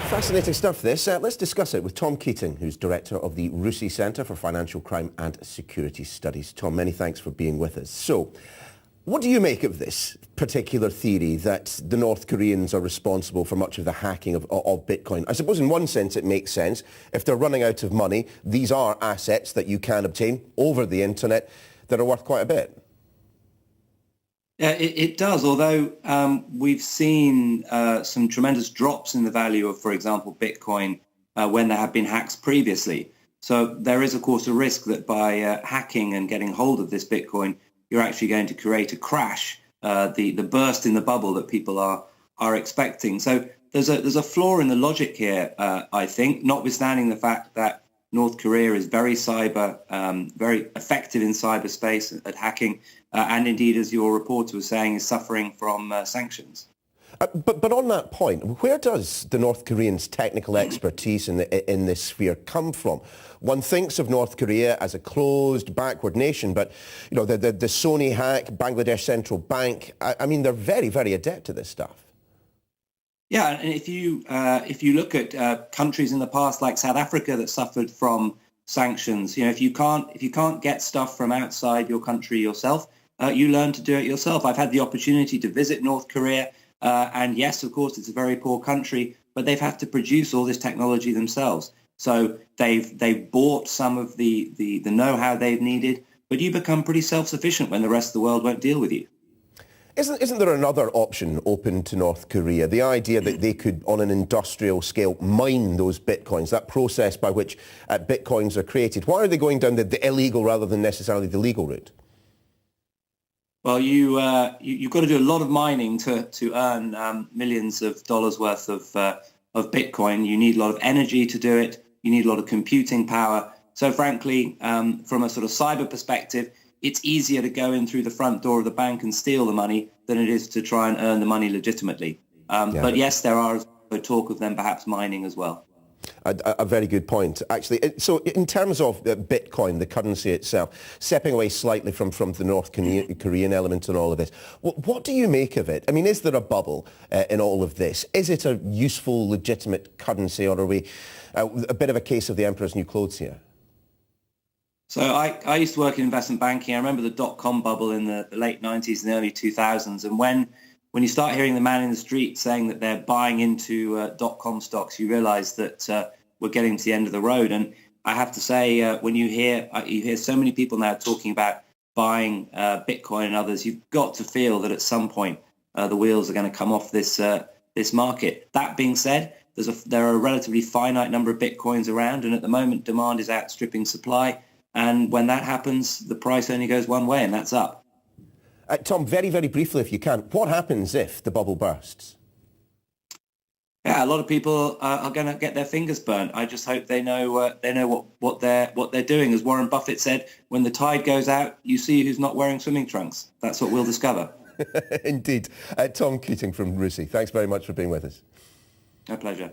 Fascinating stuff, this. Let's discuss it with Tom Keating, who's director of the RUSI Centre for Financial Crime and Security Studies. Tom, many thanks for being with us. So, what do you make of this particular theory that the North Koreans are responsible for much of the hacking of Bitcoin? I suppose in one sense it makes sense. If they're running out of money, these are assets that you can obtain over the internet that are worth quite a bit. Yeah, it does, although we've seen some tremendous drops in the value of, for example, Bitcoin when there have been hacks previously. So there is, of course, a risk that by hacking and getting hold of this Bitcoin, you're actually going to create a crash, the burst in the bubble that people are expecting. So there's a flaw in the logic here, I think, notwithstanding the fact that North Korea is very effective in cyberspace at hacking, and indeed, as your reporter was saying, is suffering from sanctions. But on that point, where does the North Koreans' technical expertise in this sphere come from? One thinks of North Korea as a closed, backward nation, but you know the Sony hack, Bangladesh Central Bank. I mean, they're very, very adept at this stuff. Yeah, and if you look at countries in the past like South Africa that suffered from sanctions, you know, if you can't get stuff from outside your country yourself, you learn to do it yourself. I've had the opportunity to visit North Korea, and yes, of course, it's a very poor country, but they've had to produce all this technology themselves. So they've bought some of the know-how they've needed, but you become pretty self-sufficient when the rest of the world won't deal with you. Isn't there another option open to North Korea? The idea that they could, on an industrial scale, mine those bitcoins, that process by which bitcoins are created. Why are they going down the illegal rather than necessarily the legal route? Well, you've got to do a lot of mining to earn millions of dollars worth of Bitcoin. You need a lot of energy to do it. You need a lot of computing power. So frankly, from a sort of cyber perspective, it's easier to go in through the front door of the bank and steal the money than it is to try and earn the money legitimately. But yes, there are talk of them perhaps mining as well. A very good point, actually. So in terms of Bitcoin, the currency itself, stepping away slightly from the North Korean element and all of this, what do you make of it? I mean, is there a bubble in all of this? Is it a useful, legitimate currency, or are we a bit of a case of the emperor's new clothes here? So I used to work in investment banking. I remember the dot-com bubble in the late 90s and early 2000s. And when you start hearing the man in the street saying that they're buying into dot-com stocks, you realize that we're getting to the end of the road. And I have to say, when you hear so many people now talking about buying Bitcoin and others, you've got to feel that at some point the wheels are going to come off this market. That being said, there are a relatively finite number of Bitcoins around. And at the moment, demand is outstripping supply. And when that happens, the price only goes one way, and that's up. Tom, very, very briefly, if you can, what happens if the bubble bursts? Yeah, a lot of people are going to get their fingers burnt. I just hope they know what they're doing. As Warren Buffett said, when the tide goes out, you see who's not wearing swimming trunks. That's what we'll discover. Indeed. Tom Keating from RUSI, thanks very much for being with us. My pleasure.